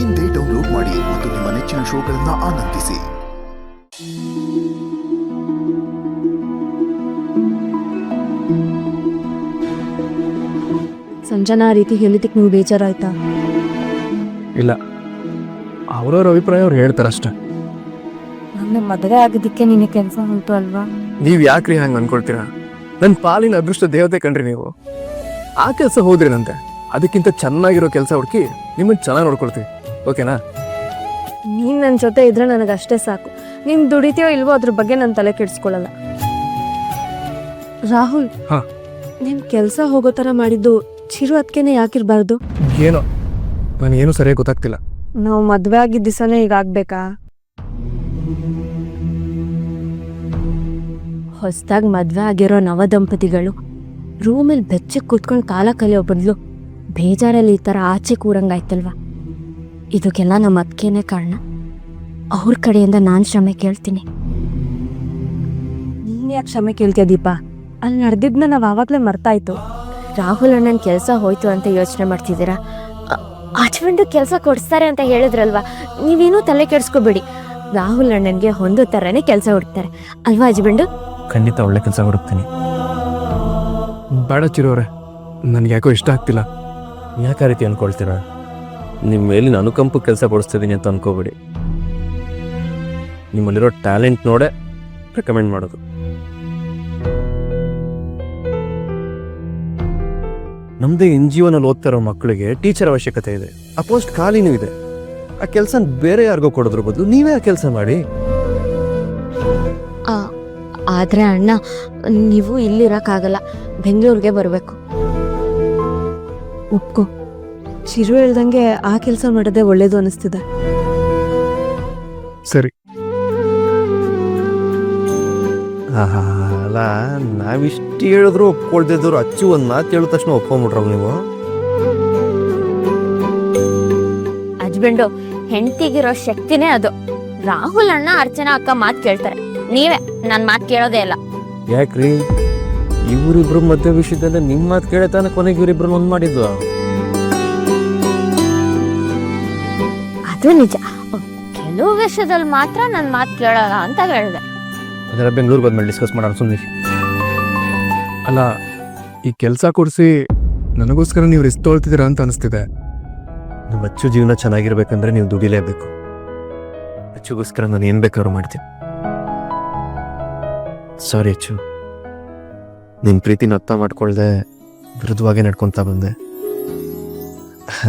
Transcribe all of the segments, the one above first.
ಇಂದೇ ಡೌನ್ಲೋಡ್ ಮಾಡಿ ಮತ್ತು ನಿಮ್ಮ ನೆಚ್ಚಿನ ಶೋಗಳನ್ನು ಆನಂದಿಸಿ. ಸಂಜನಾ ಆ ರೀತಿ ಹೇಳಿದ್ದಕ್ಕೆ ನೀವು ಬೇಜಾರಾಯ್ತಾ? ಇಲ್ಲ, ಅವ್ರವ್ರ ಅಭಿಪ್ರಾಯ ಅವ್ರು ಹೇಳ್ತಾರಷ್ಟೆ. ನನ್ನ ಮದುವೆ ಆಗಿದ್ದಕ್ಕೆ ನಿನಗೆ ಕೆಲಸ ಉಂಟು ಅಲ್ವಾ? ನೀವು ಯಾಕ್ರಿ ಹಂಗೆ ಅನ್ಕೊಳ್ತೀರಾ? ನನ್ನ ಪಾಲಿನ ಅದೃಷ್ಟ ದೇವತೆ ಕಣ್ರಿ ನೀವು. ಆ ಕೆಲಸ ಹೋದ್ರೇನಂತೆ, ಅದಕ್ಕಿಂತ ಚೆನ್ನಾಗಿರೋ ಕೆಲಸ ಹುಡುಕಿ ನಿಮ್ಮನ್ನು ಚೆನ್ನಾಗಿ ನೋಡ್ಕೊಳ್ತೀವಿ. ಓಕೆನಾ? ನೀನು ನನ್ನ ಜೊತೆ ಇದ್ರೆ ನನಗೆ ಅಷ್ಟೇ ಸಾಕು. ನೀನು ದುಡಿತೀಯೋ ಇಲ್ವೋ ಅದ್ರ ಬಗ್ಗೆ ನನ್ನ ತಲೆ ಕೆಡಿಸ್ಕೊಳ್ಳಲ್ಲ. ರಾಹುಲ್, ಹಾಂ, ನೀನು ಕೆಲಸ ಹೋಗೋ ಥರ ಮಾಡಿದ್ದು ಚಿರು ಅದಕ್ಕೇನೆ ಯಾಕಿರಬಾರ್ದು? ಏನೋ ನನಗೇನು ಸರಿಯಾಗಿ ಗೊತ್ತಾಗ್ತಿಲ್ಲ. ನಾವು ಮದುವೆ ಆಗಿದ್ದ ದಿವಸನೇ ಹೀಗಾಗಬೇಕಾ? ಹೊಸದಾಗಿ ಮದುವೆ ಆಗಿರೋ ನವದಂಪತಿಗಳು ರೂಮಲ್ಲಿ ಬೆಚ್ಚಗೆ ಕೂತ್ಕೊಂಡು ಕಾಲ ಕಲಿಯೋ ಬದಲು ಬೇಜಾರಲ್ಲಿ ಈ ಥರ ಆಚೆ ಕೂರಂಗಾಯ್ತಲ್ವ? ಇದಕ್ಕೆಲ್ಲ ನಮ್ಮ ಅದಕ್ಕೇನೆ ಕಾರಣ. ಅವ್ರ ಕಡೆಯಿಂದ ನಾನು ಕ್ಷಮೆ ಕೇಳ್ತೀನಿ. ನೀನು ಯಾಕೆ ಕ್ಷಮೆ ಕೇಳ್ತೀಯ ದೀಪಾ? ಅಲ್ಲಿ ನಡೆದಿದ್ದನ್ನ ನಾವು ಆವಾಗಲೇ ಮರ್ತಾಯ್ತು. ರಾಹುಲ್ ಅಣ್ಣನ ಕೆಲಸ ಹೋಯ್ತು ಅಂತ ಯೋಚನೆ ಮಾಡ್ತಿದ್ದೀರಾ? ಹಸ್ಬೆಂಡು ಕೆಲಸ ಕೊಡಿಸ್ತಾರೆ ಅಂತ ಹೇಳಿದ್ರಲ್ವಾ, ನೀವೇನೂ ತಲೆ ಕೆಡಿಸ್ಕೋಬೇಡಿ. ರಾಹುಲ್ ಅಣ್ಣನಿಗೆ ಹೊಂದೋ ಥರನೇ ಕೆಲಸ ಹುಡುಕ್ತಾರೆ ಅಲ್ವಾ ಹಸ್ಬೆಂಡು? ಖಂಡಿತ ಒಳ್ಳೆ ಕೆಲಸ ಹುಡುಕ್ತೀನಿ. ಬೇಡ ಚಿರೋರೆ, ನನಗೆ ಯಾಕೋ ಇಷ್ಟ ಆಗ್ತಿಲ್ಲ. ಯಾಕೆ ಆ ರೀತಿ ಅಂದ್ಕೊಳ್ತೀರಾ? ನಿಮ್ಮ ಮೇಲಿನ ಅನುಕಂಪ ಕೆಲಸ ಕೊಡಿಸ್ತಿದ್ದೀನಿ ಅಂತ ಅನ್ಕೋಬೇಡಿ. ನಿಮ್ಮಲ್ಲಿರೋ ಟ್ಯಾಲೆಂಟ್ ನೋಡೇ ರೆಕಮೆಂಡ್ ಮಾಡೋದು. ನಮ್ಮದೇ NGO ಓದ್ತಾ ಇರೋ ಮಕ್ಕಳಿಗೆ ಟೀಚರ್ ಅವಶ್ಯಕತೆ ಇದೆ. ಆ ಪೋಸ್ಟ್ ಖಾಲಿನೂ ಇದೆ. ಆ ಕೆಲಸ ಬೇರೆ ಯಾರಿಗೋ ಕೊಡೋದ್ರ ಬದಲು ನೀವೇ ಆ ಕೆಲಸ ಮಾಡಿ. ಆದರೆ ಅಣ್ಣ, ನೀವು ಇಲ್ಲಿರೋಕ್ಕಾಗಲ್ಲ, ಬೆಂಗಳೂರಿಗೆ ಬರಬೇಕು. ಒಪ್ಕೋ. ಚಿರು ಹೇಳ್ದಂಗೆ ಆ ಕೆಲಸ ಮಾಡೋದೇ ಒಳ್ಳೇದು ಅನಿಸ್ತಿದೆ. ಸರಿ. ಅಲ್ಲ, ನಾವಿಷ್ಟು ಹೇಳಿದ್ರು ಒಪ್ಕೊಳ್ದಿದ್ರು ಅಚ್ಚು ಒಂದು ಮಾತು ಹೇಳಿದ ತಕ್ಷಣ ಒಪ್ಕೊಂಡ್ಬಿಟ್ರವ್ ನೀವು. ಹಸ್ಬೆಂಡು ಹೆಂಡತಿಗಿರೋ ಶಕ್ತಿನೇ ಅದು. ರಾಹುಲ್ ಅಣ್ಣ ಅರ್ಚನಾ ಅಕ್ಕ ಮಾತು ಕೇಳ್ತಾರೆ, ನೀವೇ ನನ್ನ ಮಾತು ಕೇಳೋದೇ ಇಲ್ಲ. ಯಾಕ್ರಿ? ಇವರಿಬ್ರು ಮಧ್ಯ ವಿಷಯದಲ್ಲೇ ನಿಮ್ಮ ಮಾತು ಕೇಳೇ ತಾನೆ ಕೊನೆಗೆ ಇವರಿಬ್ರು ಒಂದು ಮಾಡಿದ್ದು. ಅದು ನಿಜ. ಕೆಲವು ವಿಷಯದಲ್ಲಿ ಮಾತ್ರ ನನ್ನ ಮಾತು ಕೇಳಲ್ಲ ಅಂತ ಹೇಳಿದೆ. ಅದರ ಬೆಂಗಳೂರಿಗೆ ಬಂದ್ಮೇಲೆ ಡಿಸ್ಕಸ್ ಮಾಡೋಣ ಸುಮ್ಮನೆ. ಅಲ್ಲ, ಈ ಕೆಲಸ ಕೊಡಿಸಿ ನನಗೋಸ್ಕರ ನೀವು ರಿಸ್ಕ್ ತೊಳ್ತಿದ್ದೀರಾ ಅಂತ ಅನಿಸ್ತಿದೆ. ನಿಮ್ಮ ಅಚ್ಚು ಜೀವನ ಚೆನ್ನಾಗಿರ್ಬೇಕಂದ್ರೆ ನೀವು ದುಡಿಲೇಬೇಕು. ಅಚ್ಚುಗೋಸ್ಕರ ನಾನು ಏನು ಬೇಕಾದ್ರೂ ಮಾಡ್ತೀನಿ. ಸಾರಿ ಅಚ್ಚು, ನಿನ್ನ ಪ್ರೀತಿನ ಅರ್ಥ ಮಾಡ್ಕೊಳ್ದೆ ವಿರುದ್ಧವಾಗೇ ನಡ್ಕೊತಾ ಬಂದೆ.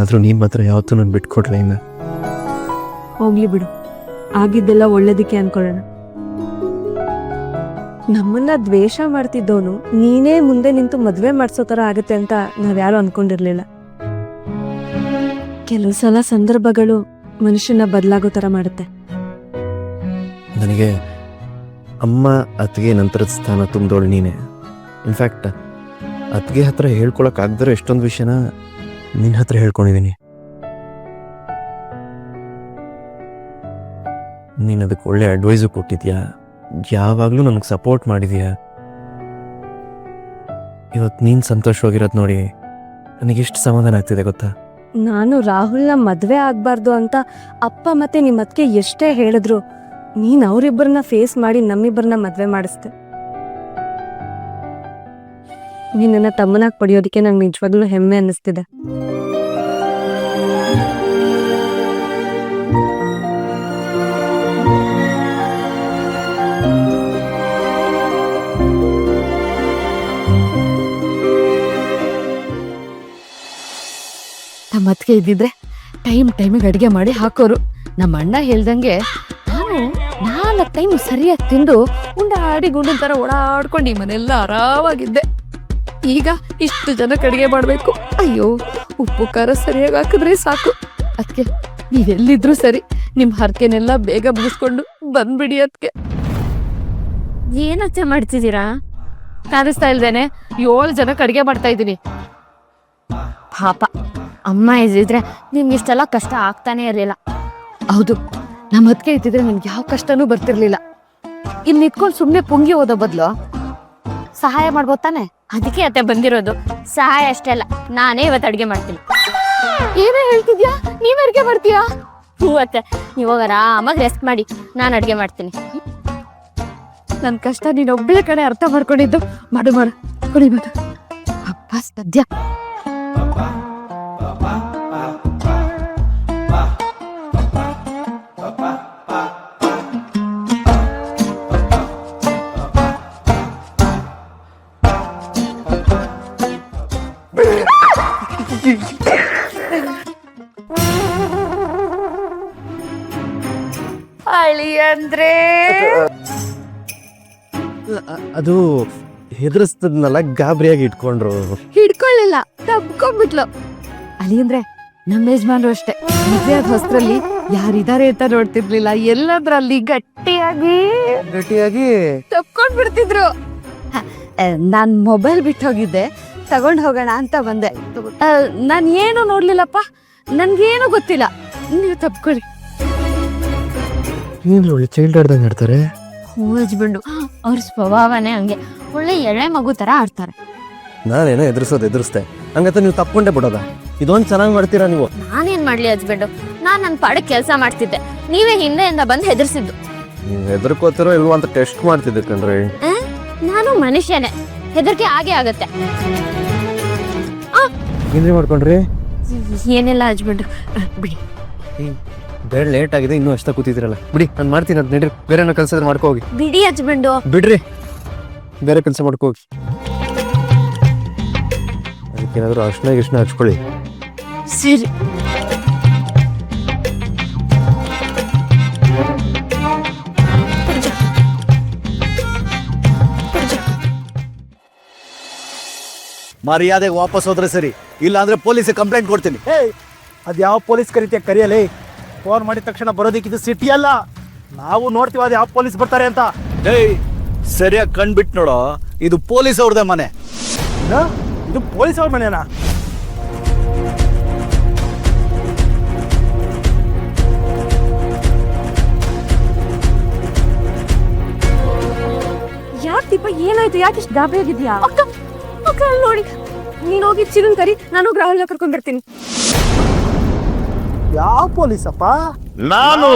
ಆದರೂ ನೀನು ಮಾತ್ರ ಯಾವತ್ತೂ ನಾನು ಬಿಟ್ಕೊಡ್ಲ. ಇನ್ನು ಹೋಗ್ಲಿ ಬಿಡು, ಆಗಿದ್ದೆಲ್ಲ ಒಳ್ಳೇದಕ್ಕೆ ಅನ್ಕೊಳ್ಳೋಣ. ನಮ್ಮನ್ನ ದ್ವೇಷ ಮಾಡ್ತಿದ್ದವನು ನೀನೇ ಮುಂದೆ ನಿಂತು ಮದುವೆ ಮಾಡಿಸೋ ಥರ ಆಗುತ್ತೆ ಅಂತ ನಾವ್ಯಾರು ಅನ್ಕೊಂಡಿರ್ಲಿಲ್ಲ. ಕೆಲವು ಸಲ ಸಂದರ್ಭಗಳು ಮನುಷ್ಯನ ಬದಲಾಗೋ ಥರ ಮಾಡುತ್ತೆ. ನನಗೆ ಅಮ್ಮ ಅತ್ತಿಗೆ ನಂತರದ ಸ್ಥಾನ ತುಂಬಿದವಳು ನೀನೆ. ಇನ್ಫ್ಯಾಕ್ಟ್ ಅತ್ತಿಗೆ ಹತ್ರ ಹೇಳ್ಕೊಳಕ್ಕಾಗ್ದಿರೋ ಎಷ್ಟೊಂದು ವಿಷಯನ ನಿನ್ನ ಹತ್ರ ಹೇಳ್ಕೊಂಡಿದ್ದೀನಿ. ನೀನು ಅದಕ್ಕೆ ಒಳ್ಳೆ ಅಡ್ವೈಸು ಕೊಟ್ಟಿದ್ಯಾ, ಯಾವಾಗಲೂ ನನಗೆ ಸಪೋರ್ಟ್ ಮಾಡಿದ್ಯಾ. ಇವತ್ತು ನೀನು ಸಂತೋಷವಾಗಿರೋದು ನೋಡಿ ನನಗೆಷ್ಟು ಸಮಾಧಾನ ಆಗ್ತಿದೆ ಗೊತ್ತಾ? ನಾನು ರಾಹುಲ್ನ ಮದುವೆ ಆಗಬಾರ್ದು ಅಂತ ಅಪ್ಪ ಮತ್ತೆ ನಿಮ್ಮ ಅತ್ತಿಗೆ ಎಷ್ಟೇ ಹೇಳಿದ್ರು, ನೀನು ಅವರಿಬ್ಬರನ್ನ ಫೇಸ್ ಮಾಡಿ ನಮ್ಮಿಬ್ಬರನ್ನ ಮದುವೆ ಮಾಡಿಸ್ದೆ. ನಿನ್ನ ತಮ್ಮನಾಗಿ ಪಡೆಯೋದಕ್ಕೆ ನಂಗೆ ನಿಜವಾಗ್ಲೂ ಹೆಮ್ಮೆ ಅನ್ನಿಸ್ತಿದೆ. ನಮ್ಮ ಅತ್ತಿಗೆ ಇದ್ದಿದ್ರೆ ಟೈಮಿಗೆ ಅಡುಗೆ ಮಾಡಿ ಹಾಕೋರು. ನಮ್ಮ ಅಣ್ಣ ಹೇಳ್ದಂಗೆ ನಾನು 4 ಟೈಮ್ ಸರಿಯಾಗಿ ತಿಂದು ಉಂಡಾಡಿ ಗುಂಡಿನ ಥರ ಓಡಾಡ್ಕೊಂಡು ಈ ಮನೆಯೆಲ್ಲ ಆರಾಮಾಗಿದ್ದೆ. ಈಗ ಇಷ್ಟು ಜನಕ್ಕೆ ಅಡುಗೆ ಮಾಡಬೇಕು. ಅಯ್ಯೋ, ಉಪ್ಪು ಖಾರ ಸರಿಯಾಗಿ ಹಾಕಿದ್ರೆ ಸಾಕು. ಅದಕ್ಕೆ ನೀವೆಲ್ಲಿದ್ರು ಸರಿ, ನಿಮ್ಮ ಹರಕೆನೆಲ್ಲ ಬೇಗ ಮುಗಿಸ್ಕೊಂಡು ಬಂದ್ಬಿಡಿ. ಅದಕ್ಕೆ ಏನತ್ತೆ ಮಾಡ್ತಿದ್ದೀರಾ? ಕಾಣಿಸ್ತಾ ಇಲ್ದೇನೆ 7 ಜನಕ್ಕೆ ಅಡುಗೆ ಮಾಡ್ತಾ ಇದ್ದೀನಿ. ಪಾಪ, ಅಮ್ಮ ಇದ್ದಿದ್ರೆ ನಿಮ್ಗೆ ಇಷ್ಟೆಲ್ಲ ಕಷ್ಟ ಆಗ್ತಾನೆ ಇರಲಿಲ್ಲ. ಹೌದು, ನಮ್ಮ ಅತ್ತಿಗೆ ಇದ್ದಿದ್ರೆ ನಿಮ್ಗೆ ಯಾವ ಕಷ್ಟನೂ ಬರ್ತಿರ್ಲಿಲ್ಲ. ಇಲ್ಲಿ ನಿಂತ್ಕೊಂಡು ಸುಮ್ಮನೆ ಪುಂಗಿ ಓದೋ ಬದಲು ಸಹಾಯ ಮಾಡ್ಬೋದು ತಾನೆ? ಅದಕ್ಕೆ ಅತ್ತೆ ಬಂದಿರೋದು. ಸಹಾಯ ಅಷ್ಟೇ ಅಲ್ಲ, ನಾನೇ ಇವತ್ತು ಅಡುಗೆ ಮಾಡ್ತೀನಿ. ಏನೇ ಹೇಳ್ತಿದ್ಯಾ? ನೀವ್ ಅಡುಗೆ ಅಡ್ಗೆ ಮಾಡ್ತೀಯಾ? ಹ್ಞೂ ಅತ್ತೆ, ನೀವು ಹೋಗಿ ಆರಾಮಾಗಿ ರೆಸ್ಟ್ ಮಾಡಿ, ನಾನು ಅಡುಗೆ ಮಾಡ್ತೀನಿ. ನನ್ ಕಷ್ಟ ನೀನ್ ಒಬ್ಬಳೆ ಕಡೆ ಅರ್ಥ ಮಾಡ್ಕೊಂಡಿದ್ದು. ಮಾಡು ಮಾಡು ಕುಡಿ ಮಾಡು. ಅಪ್ಪ ಸದ್ಯ ಅಳಿ ಅಂದ್ರೆ ಅದು ಹೆದರ್ಸ್ತದ್ನಲ್ಲ, ಗಾಬರಿಯಾಗಿ ಇಟ್ಕೊಂಡ್ರು. ಹಿಡ್ಕೊಳ್ಳಿಲ್ಲ, ತಬ್ಕೊಂಡ್ಬಿಟ್ಲು. ಅಲಿ ಅಂದ್ರೆ ನಮ್ಮ ಯಜಮಾನ್ರು ಅಷ್ಟೇ. ಮದ್ವೆ ಆದ ಹೊಸರಲ್ಲಿ ಯಾರಿದ್ದಾರೆ ಅಂತ ನೋಡ್ತಿರ್ಲಿಲ್ಲ, ಎಲ್ಲದ್ರಲ್ಲಿ ಗಟ್ಟಿಯಾಗಿ ತಪ್ಕೊಂಡ್ ಬಿಡ್ತಿದ್ರು. ನಾನ್ ಮೊಬೈಲ್ ಬಿಟ್ಟು ಹೋಗಿದ್ದೆ, ತಗೊಂಡ್ ಹೋಗೋಣ ಅಂತ ಬಂದೆ. ನಾನ್ ಏನು ನೋಡ್ಲಿಲ್ಲಪ್ಪ, ನನ್ಗೇನು ಗೊತ್ತಿಲ್ಲ. ನೀವು ತಪ್ಕೊಳ್ಳಿ. ಏನ್ ಒಳ್ಳೆ ಚೈಲ್ಡ್ ಆಡ್ದಂಗೆ ಆಡ್ತಾರೆ. ಹ್ಞೂ ಹಚ್ಬಿಂಡು, ಅವ್ರ ಸ್ವಭಾವನೇ ಹಂಗೆ, ಒಳ್ಳೆ ಎಳೆ ಮಗು ಥರ ಆಡ್ತಾರೆ. ನಾನೇನೋ ಎದುರಿಸ್ದೆ, ಹಂಗಂತ ನೀವು ತಪ್ಕೊಂಡೇ ಬಿಡೋದ? ಇದೊಂದು ಚೆನ್ನಾಗಿ ಮಾಡ್ತೀರಾ ನೀವು. ನಾನೇನ್ ಮಾಡ್ಲಿ ಹಚ್ಬಿಂಡು, ನಾನು ನನ್ನ ಪಾಡಕ್ಕೆ ಕೆಲಸ ಮಾಡ್ತಿದ್ದೆ, ನೀವೇ ಹಿಂದೆಯಿಂದ ಬಂದು ಹೆದರ್ಸಿದ್ದು. ನೀವು ಹೆದರ್ಕೋತಿರೋ ಇಲ್ವೋ ಅಂತ ಟೆಸ್ಟ್ ಮಾಡ್ತಿದ್ದೆ ಕಣ್ರಿ. ನಾನು ಮನುಷ್ಯನೇ, ಹೆದರಿಕೆ ಆಗೇ ಆಗತ್ತೆ. ಏನ್ರಿ ಮಾಡ್ಕೊಂಡ್ರಿ? ಏನೆಲ್ಲ ಹಚ್ಬಿಂಡು, ಬಿಡಿ. ಬೇಡ, ಲೇಟ್ ಆಗಿದೆ, ಇನ್ನೂ ಅಷ್ಟ ಕೂತಿದ್ದೀರಲ್ಲ. ಬಿಡಿ, ನಾನು ಮಾಡ್ತೀನಿ ಅಂತ. ನಡ್ರಿ, ಬೇರೆ ಏನೋ ಕೆಲಸ ಮಾಡ್ಕೋ ಹೋಗಿ. ಬಿಡಿ ಹಚ್ಬಿಂಡು. ಬಿಡ್ರಿ, ಬೇರೆ ಕೆಲಸ ಮಾಡ್ಕೋ ಹೋಗಿ. ಅದಕ್ಕೇನಾದ್ರೂ ಅರ್ಶಿನ ಹಚ್ಕೊಳ್ಳಿ. ಸರಿ. ಮರ್ಯಾದೆಗೆ ವಾಪಸ್ ಹೋದ್ರೆ ಸರಿ, ಇಲ್ಲ ಅಂದ್ರೆ ಪೊಲೀಸಿಗೆ ಕಂಪ್ಲೇಂಟ್ ಕೊಡ್ತೀನಿ. ಅದು ಯಾವ ಪೊಲೀಸ್ ಕರೀತಿಯ ಕರಿಯಲಿ? ಫೋನ್ ಮಾಡಿದ ತಕ್ಷಣ ಬರೋದಕ್ಕಿದು ಸಿಟಿ ಅಲ್ಲ. ನಾವು ನೋಡ್ತೀವಿ ಅದು ಯಾವ ಪೊಲೀಸ್ ಬರ್ತಾರೆ ಅಂತ. ಸರಿಯಾಗಿ ಕಣ್ಬಿಟ್ಟು ನೋಡೋ, ಇದು ಪೊಲೀಸ್ ಅವ್ರದೇ ಮನೆ. ಇದು ಪೊಲೀಸ್ ಅವ್ರ ಮನೆನಾ? ಯಾಕೆ ದೀಪ, ಏನಾಯ್ತು? ಯಾಕೆ ಇಷ್ಟು ಗಾಬರಿ ಆಗಿದ್ಯಾ? ಅಕ್ಕ ನೋಡಿ, ನೀನ್ ಹೋಗಿ ಚಿರುನ್ ಕರಿ, ನಾನು ರಾಹುಲ್ನ ಕರ್ಕೊಂಡ್ ಬರ್ತೀನಿ. ಯಾವ ಪೊಲೀಸಪ್ಪ? ನಾನು